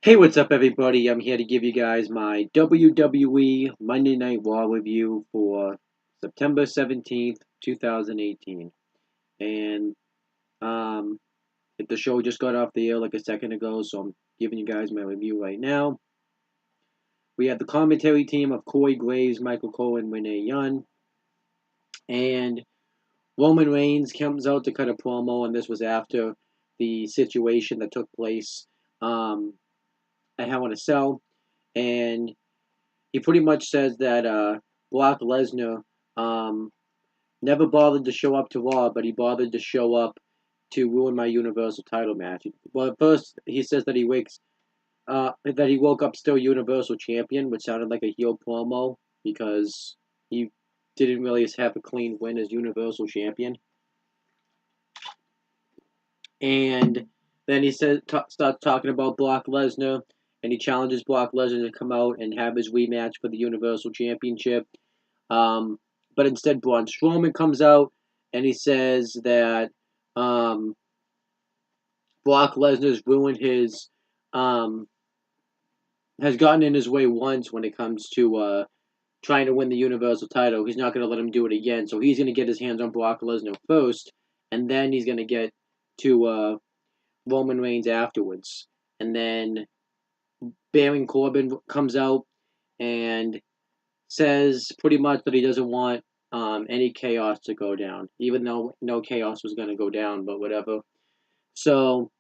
Hey, what's up, everybody? I'm here to give you guys my WWE Monday Night Raw review for September 17th, 2018. And, um, the show just got off the air like a second ago, so I'm giving you guys my review right now. We have the commentary team of Corey Graves, Michael Cole, and Renee Young. And Roman Reigns comes out to cut a promo, and this was after the situation that took place at Hell in a Cell. And he pretty much says that Brock Lesnar um, never bothered to show up to Raw, but he bothered to show up to ruin my Universal title match. Well, first he says that he woke up still Universal Champion, which sounded like a heel promo because he didn't really have a clean win as Universal Champion. And then he starts talking about Brock Lesnar, and he challenges Brock Lesnar to come out and have his rematch for the Universal Championship. But instead, Braun Strowman comes out and he says that Brock Lesnar's ruined has gotten in his way once when it comes to trying to win the Universal title. He's not going to let him do it again. So he's going to get his hands on Brock Lesnar first, and then he's going to get to Roman Reigns afterwards. And then Baron Corbin comes out and says pretty much that he doesn't want any chaos to go down, even though no chaos was going to go down, but whatever. So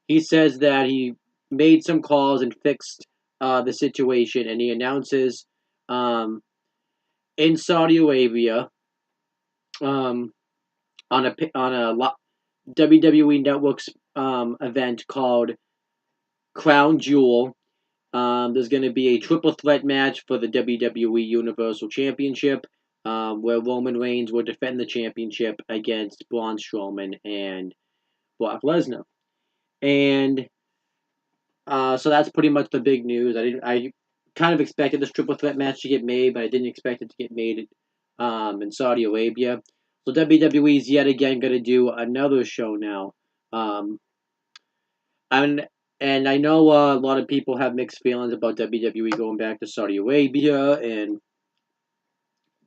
he says that he made some calls and fixed the situation, and he announces in Saudi Arabia um, on a WWE Network's event called Crown Jewel. There's going to be a triple threat match for the WWE Universal Championship, where Roman Reigns will defend the championship against Braun Strowman and Brock Lesnar. And so that's pretty much the big news. I kind of expected this triple threat match to get made, but I didn't expect it to get made in Saudi Arabia. So WWE is yet again going to do another show now. Um, and and I know a lot of people have mixed feelings about WWE going back to Saudi Arabia and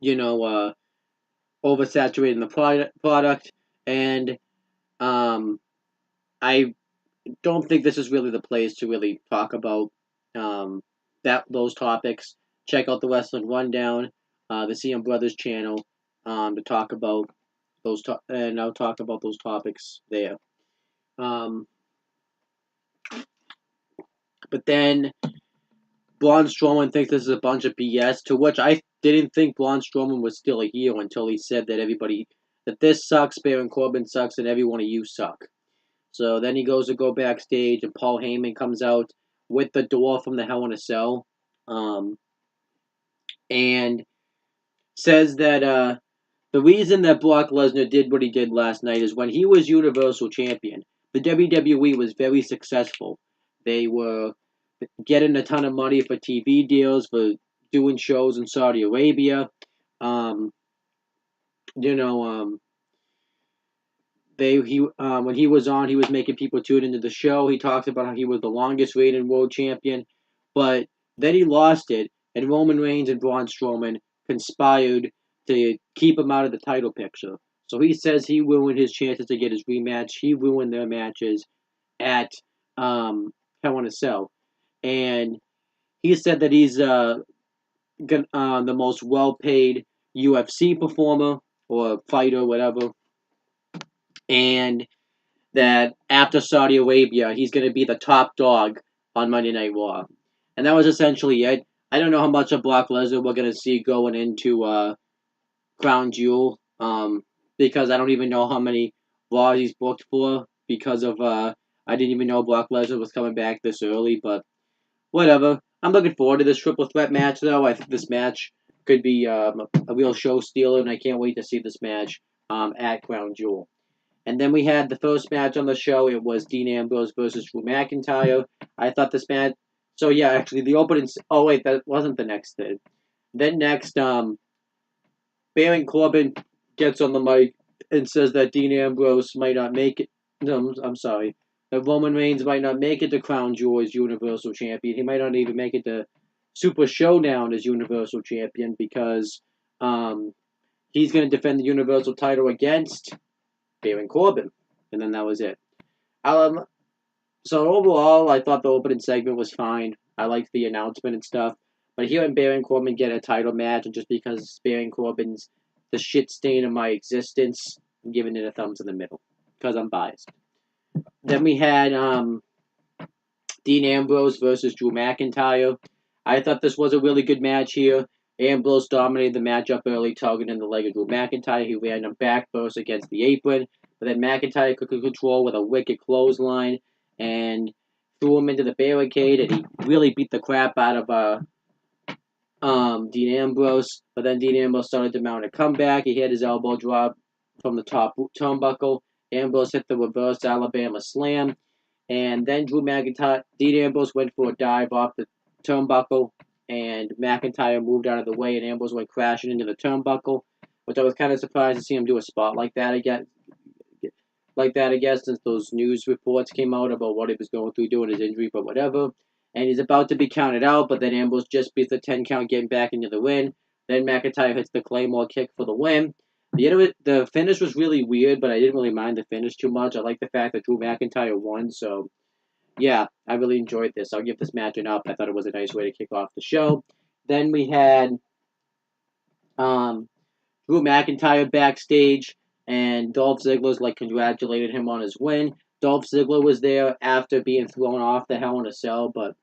you know oversaturating the product. And um, I don't think this is really the place to really talk about those topics. Check out the Wrestling Rundown, the CM Brothers channel, to talk about and I'll talk about those topics there. Um, but then Braun Strowman thinks this is a bunch of BS, to which I didn't think Braun Strowman was still a heel until he said that this sucks, Baron Corbin sucks, and every one of you suck. So then he goes to go backstage, and Paul Heyman comes out with the door from the Hell in a Cell, and says that the reason that Brock Lesnar did what he did last night is when he was Universal Champion, the WWE was very successful. They were getting a ton of money for TV deals, for doing shows in Saudi Arabia. Um, you know, when he was on, he was making people tune into the show. He talked about how he was the longest reigning world champion, but then he lost it, and Roman Reigns and Braun Strowman conspired to keep him out of the title picture. So he says he ruined his chances to get his rematch. He ruined their matches at Hell in a Cell, and he said that he's the most well-paid UFC performer or fighter, whatever, and that after Saudi Arabia, he's going to be the top dog on Monday Night Raw. And that was essentially it. I don't know how much of Brock Lesnar we're going to see going into Crown Jewel, because I don't even know how many Raws he's booked for, because of I didn't even know Brock Lesnar was coming back this early, but whatever. I'm looking forward to this triple threat match, though. I think this match could be a real show stealer, and I can't wait to see this match at Crown Jewel. And then we had the first match on the show. It was Dean Ambrose versus Drew McIntyre. I thought this match. So yeah, actually the opening. Oh wait, that wasn't the next thing. Then next, Baron Corbin gets on the mic and says that Dean Ambrose might not make it. No, I'm sorry. that Roman Reigns might not make it to Crown Jewel as Universal Champion. He might not even make it to Super Showdown as Universal Champion because he's going to defend the Universal title against Baron Corbin. And then that was it. So overall, I thought the opening segment was fine. I liked the announcement and stuff. But hearing Baron Corbin get a title match, and just because Baron Corbin's the shit stain of my existence, I'm giving it a thumbs in the middle. Because I'm biased. Then we had Dean Ambrose versus Drew McIntyre. I thought this was a really good match here. Ambrose dominated the matchup early, targeting the leg of Drew McIntyre. He ran him back first against the apron, but then McIntyre could control with a wicked clothesline and threw him into the barricade, and he really beat the crap out of Dean Ambrose. But then Dean Ambrose started to mount a comeback. He hit his elbow drop from the top turnbuckle. Ambrose hit the reverse Alabama slam. And then Dean Ambrose went for a dive off the turnbuckle, and McIntyre moved out of the way, and Ambrose went crashing into the turnbuckle, which I was kind of surprised to see him do a spot like that again. Since those news reports came out about what he was going through doing his injury, but whatever. And he's about to be counted out, but then Ambrose just beats the 10 count, getting back into the win. Then McIntyre hits the Claymore kick for the win. The finish was really weird, but I didn't really mind the finish too much. I like the fact that Drew McIntyre won, so yeah, I really enjoyed this. I'll give this match an up. I thought it was a nice way to kick off the show. Then we had Drew McIntyre backstage, and Dolph Ziggler's congratulated him on his win. Dolph Ziggler was there after being thrown off the Hell in a Cell, but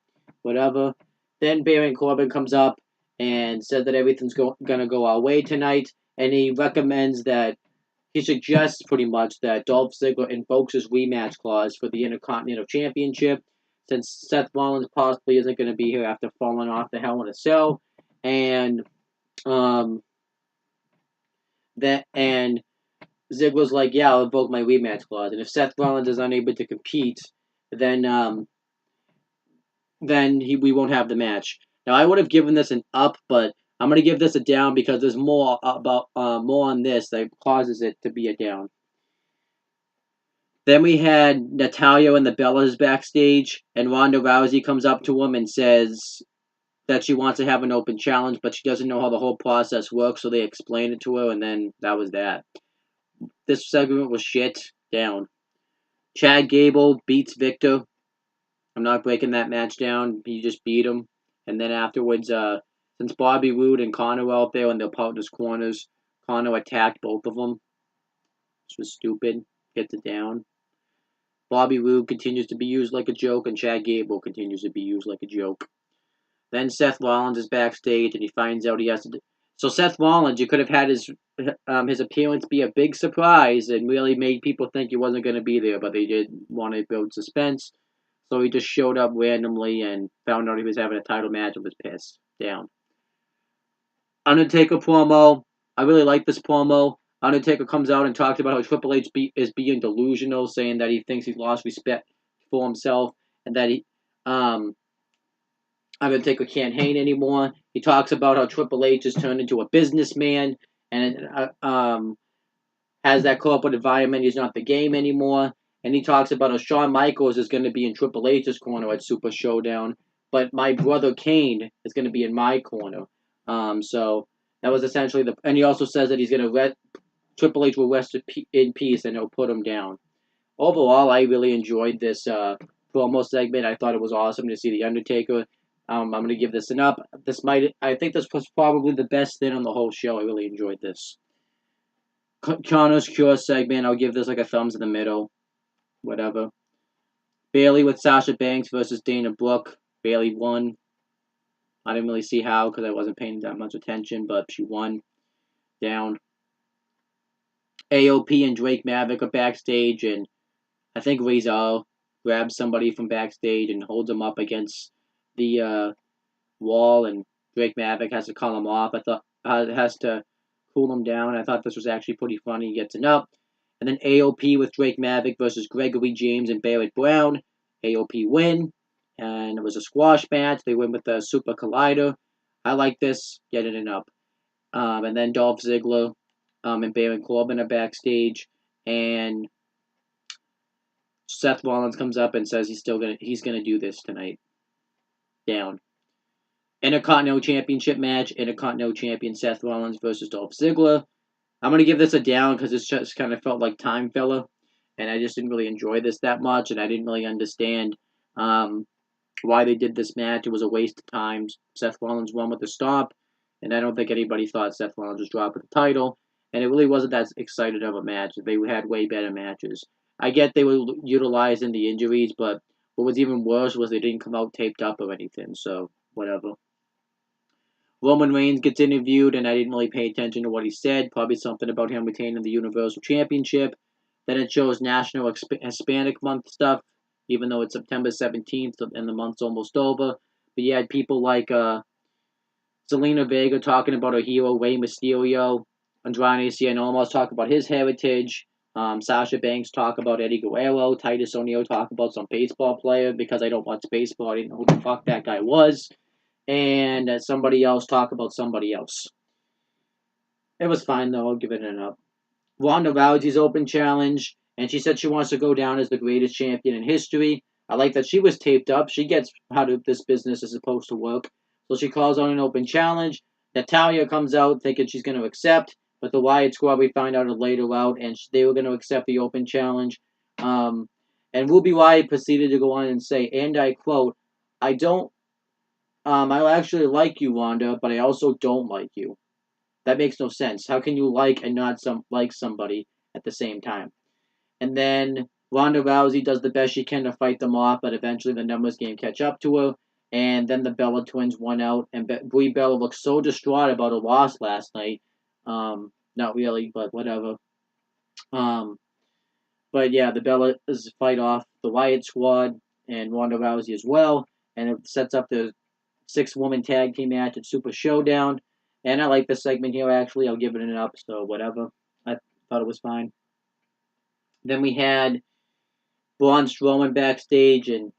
whatever. Then Baron Corbin comes up and said that everything's gonna go our way tonight, and he recommends that he suggests pretty much that Dolph Ziggler invokes his rematch clause for the Intercontinental Championship, since Seth Rollins possibly isn't going to be here after falling off the Hell in a Cell, and Ziggler's like, yeah, I'll invoke my rematch clause, and if Seth Rollins is unable to compete, then we won't have the match. Now I would have given this an up, but I'm gonna give this a down because there's more on this that causes it to be a down. Then we had Natalya and the Bellas backstage, and Ronda Rousey comes up to him and says that she wants to have an open challenge, but she doesn't know how the whole process works, so they explain it to her, and then that was that. This segment was shit. Down. Chad Gable beats Victor. I'm not breaking that match down. He just beat him. And then afterwards, since Bobby Roode and Connor were out there in their partners' corners, Connor attacked both of them. This was stupid. Gets it down. Bobby Roode continues to be used like a joke, and Chad Gable continues to be used like a joke. Then Seth Rollins is backstage, and he finds out he has to. So Seth Rollins, you could have had his appearance be a big surprise and really made people think he wasn't going to be there, but they did want to build suspense. So he just showed up randomly and found out he was having a title match and was pissed. Down. Undertaker promo. I really like this promo. Undertaker comes out and talks about how Triple H is being delusional, saying that he thinks he's lost respect for himself and that Undertaker can't hang anymore. He talks about how Triple H has turned into a businessman and has that corporate environment. He's not the game anymore. And he talks about how Shawn Michaels is going to be in Triple H's corner at Super Showdown, but my brother Kane is going to be in my corner. So that was essentially and he also says that he's going to Triple H will rest in peace and he'll put him down. Overall, I really enjoyed this promo segment. I thought it was awesome to see the Undertaker. I'm going to give this an up. I think this was probably the best thing on the whole show. I really enjoyed this. Connor's Cure segment, I'll give this a thumbs in the middle. Whatever. Bayley with Sasha Banks versus Dana Brooke. Bayley won. I didn't really see how because I wasn't paying that much attention, but she won. Down. AOP and Drake Maverick are backstage, and I think Rizal grabs somebody from backstage and holds him up against the wall, and Drake Maverick has to call him off. I thought has to cool him down. I thought this was actually pretty funny. He gets an up. And then AOP with Drake Maverick versus Gregory James and Barrett Brown. AOP win. And it was a squash match. They win with the Super Collider. I like this. Getting it up. And then Dolph Ziggler and Baron Corbin are backstage. And Seth Rollins comes up and says he's gonna do this tonight. Down. Intercontinental Championship match. Intercontinental Champion Seth Rollins versus Dolph Ziggler. I'm gonna give this a down because it's just kind of felt like time filler, and I just didn't really enjoy this that much, and I didn't really understand why they did this match. It was a waste of time. Seth Rollins won with a stomp, and I don't think anybody thought Seth Rollins was dropping the title, and it really wasn't that excited of a match. They had way better matches. I get they were utilizing the injuries, but what was even worse was they didn't come out taped up or anything, so whatever. Roman Reigns gets interviewed, and I didn't really pay attention to what he said. Probably something about him retaining the Universal Championship. Then it shows National Hispanic Month stuff, even though it's September 17th and the month's almost over. But you had people like Zelina Vega talking about her hero, Rey Mysterio. Andrade Cien Almost talk about his heritage. Sasha Banks talk about Eddie Guerrero. Titus O'Neil talk about some baseball player. Because I don't watch baseball, I didn't know who the fuck that guy was. And somebody else talk about somebody else. It was fine, though. I'll give it an up. Ronda Rousey's open challenge, and she said she wants to go down as the greatest champion in history. I like that she was taped up. She gets how this business is supposed to work. So she calls on an open challenge. Natalya comes out thinking she's going to accept, but the Wyatt Squad, we find out later out, and they were going to accept the open challenge. And Ruby Wyatt proceeded to go on and say, and I quote, I actually like you, Ronda, but I also don't like you. That makes no sense. How can you like and not like somebody at the same time? And then Ronda Rousey does the best she can to fight them off, but eventually the numbers game catch up to her. And then the Bella twins won out, and Brie Bella looked so distraught about her loss last night. Not really, but whatever. But yeah, the Bellas fight off the Wyatt Squad and Ronda Rousey as well, and it sets up the 6-woman tag team match at Super Showdown. And I like this segment here, actually. I'll give it an up, so whatever. I thought it was fine. Then we had Braun Strowman backstage, and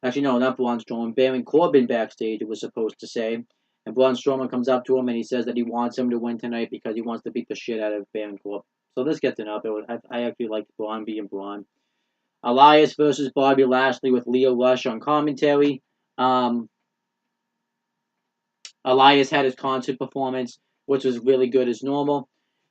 actually, no, not Braun Strowman, Baron Corbin backstage, it was supposed to say. And Braun Strowman comes up to him, and he says that he wants him to win tonight because he wants to beat the shit out of Baron Corbin. So this gets an up. I actually liked Braun being Braun. Elias versus Bobby Lashley with Leo Rush on commentary. Elias had his concert performance, which was really good as normal.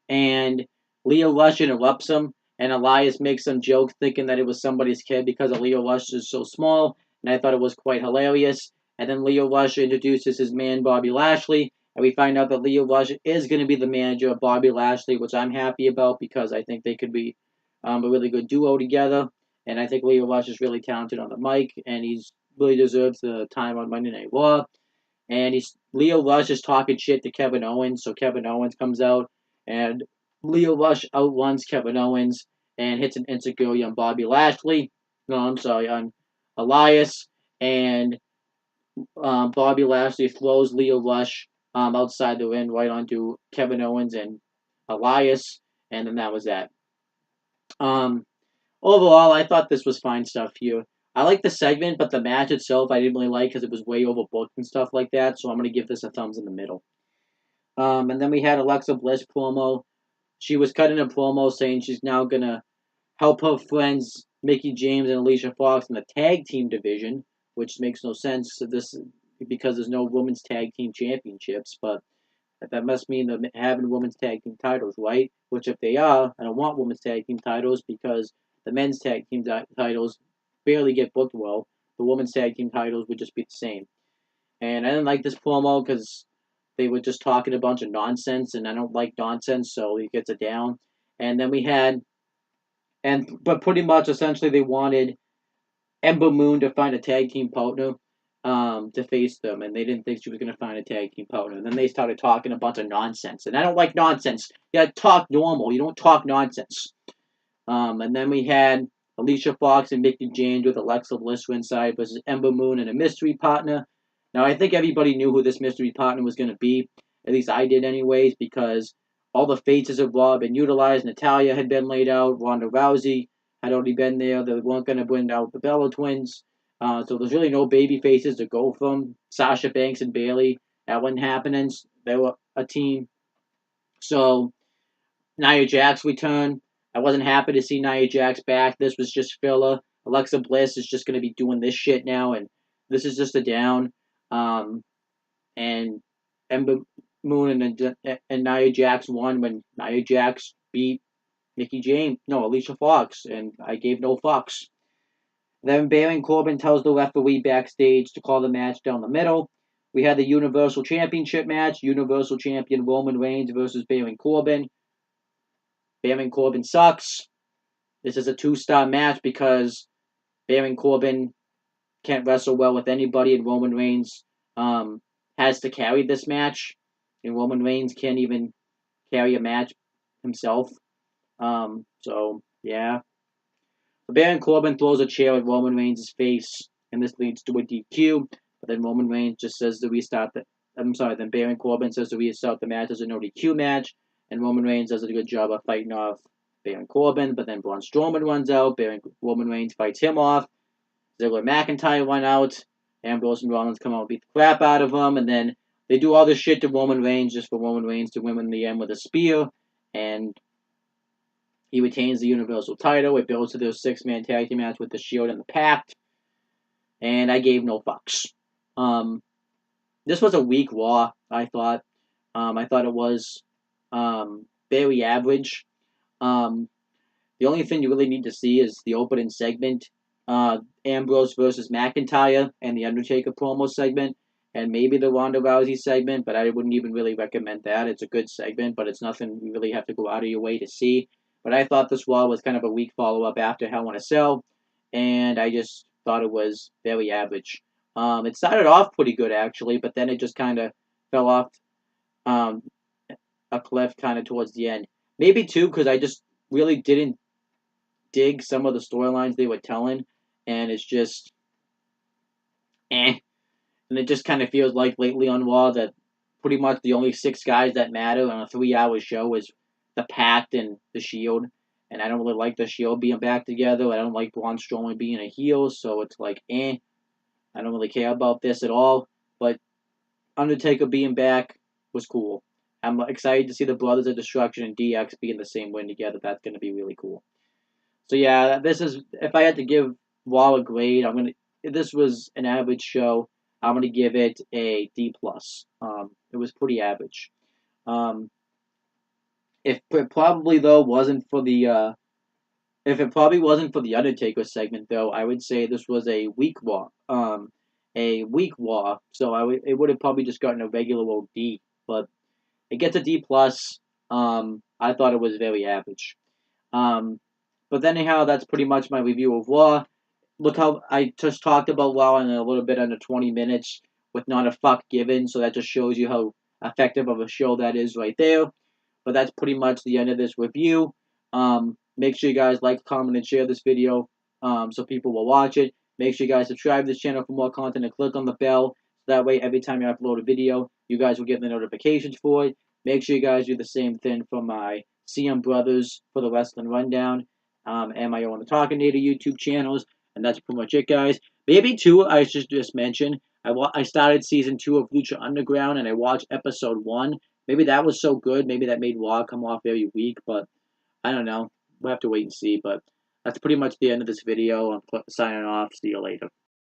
And Leo Rush interrupts him, and Elias makes some joke thinking that it was somebody's kid because Leo Rush is so small, and I thought it was quite hilarious. And then Leo Rush introduces his man, Bobby Lashley, and we find out that Leo Rush is going to be the manager of Bobby Lashley, which I'm happy about because I think they could be a really good duo together. And I think Leo Rush is really talented on the mic, and he's really deserves the time on Monday Night Raw. And Leo Rush is talking shit to Kevin Owens, so Kevin Owens comes out, and Leo Rush outruns Kevin Owens and hits an insecurity on Bobby Lashley. No, I'm sorry, on Elias, and Bobby Lashley throws Leo Rush outside the ring right onto Kevin Owens and Elias, and then that was that. Overall, I thought this was fine stuff here. I like the segment, but the match itself I didn't really like because it was way overbooked and stuff like that, so I'm going to give this a thumbs in the middle. And then we had Alexa Bliss promo. She was cutting a promo saying she's now going to help her friends Mickie James and Alicia Fox in the tag team division, which makes no sense because there's no women's tag team championships, but that must mean they're having women's tag team titles, right? Which if they are, I don't want women's tag team titles because the men's tag team titles barely get booked well. The women's tag team titles would just be the same. And I didn't like this promo because they were just talking a bunch of nonsense, and I don't like nonsense, so it gets a down. And then we had, but pretty much essentially they wanted Ember Moon to find a tag team partner to face them, and they didn't think she was going to find a tag team partner. And then they started talking a bunch of nonsense, and I don't like nonsense. You gotta talk normal. You don't talk nonsense. And then we had Alicia Fox and Mickie James with Alexa Bliss inside versus Ember Moon and a mystery partner. Now, I think everybody knew who this mystery partner was going to be. At least I did anyways, because all the faces of Raw had been utilized. Natalya had been laid out. Ronda Rousey had already been there. They weren't going to bring out the Bella twins. So there's really no baby faces to go from. Sasha Banks and Bayley, that wasn't happening. They were a team. So Nia Jax returned. I wasn't happy to see Nia Jax back. This was just filler. Alexa Bliss is just going to be doing this shit now, and this is just a down. And Ember Moon and Nia Jax won when Nia Jax beat Alicia Fox, and I gave no fucks. Then Baron Corbin tells the referee backstage to call the match down the middle. We had the Universal Championship match, Universal Champion Roman Reigns versus Baron Corbin. Baron Corbin sucks. This is a 2-star match because Baron Corbin can't wrestle well with anybody, and Roman Reigns has to carry this match, and Roman Reigns can't even carry a match himself. So yeah. Baron Corbin throws a chair at Roman Reigns' face, and this leads to a DQ. But then Roman Reigns just says to restart then Baron Corbin says to restart the match as a no DQ match, and Roman Reigns does a good job of fighting off Baron Corbin. But then Braun Strowman runs out. Roman Reigns fights him off. Ziggler McIntyre run out. Ambrose and Rollins come out and beat the crap out of him, and then they do all this shit to Roman Reigns just for Roman Reigns to win in the end with a spear, and he retains the Universal title. It builds to their 6-man tag team match with the Shield and the Pact, and I gave no fucks. This was a weak Raw, I thought. I thought it was very average. The only thing you really need to see is the opening segment, Ambrose versus McIntyre, and the Undertaker promo segment, and maybe the Ronda Rousey segment, but I wouldn't even really recommend that. It's a good segment, but it's nothing you really have to go out of your way to see. But I thought this Raw was kind of a weak follow-up after Hell in a Cell, and I just thought it was very average. It started off pretty good, actually, but then it just kind of fell off a cliff kind of towards the end. Maybe, too, because I just really didn't dig some of the storylines they were telling, and it's just And it just kind of feels like lately on Raw that pretty much the only 6 guys that matter on a 3-hour show is the Pact and the Shield. And I don't really like the Shield being back together. I don't like Braun Strowman being a heel, so it's like, I don't really care about this at all. But Undertaker being back was cool. I'm excited to see the Brothers of Destruction and DX be in the same win together. That's going to be really cool. So yeah, this is, if I had to give Raw a grade, this was an average show. I'm gonna give it a D+. It was pretty average. If it probably though wasn't for the if it probably wasn't for the Undertaker segment though, I would say this was a weak Raw. So it would have probably just gotten a regular old D, but it gets a D+. I thought it was very average. But anyhow, that's pretty much my review of Raw. Look how I just talked about Raw in a little bit under 20 minutes with not a fuck given, so that just shows you how effective of a show that is right there. But that's pretty much the end of this review. Make sure you guys like, comment, and share this video so people will watch it. Make sure you guys subscribe to this channel for more content and click on the bell. So that way, every time I upload a video, you guys will get the notifications for it. Make sure you guys do the same thing for my CM Brothers for the Wrestling Rundown and my own Talking Native YouTube channels. And that's pretty much it, guys. Maybe, too, I should just mention, I started Season 2 of Lucha Underground, and I watched Episode 1. Maybe that was so good. Maybe that made Raw come off very weak, but I don't know. We'll have to wait and see. But that's pretty much the end of this video. I'm signing off. See you later.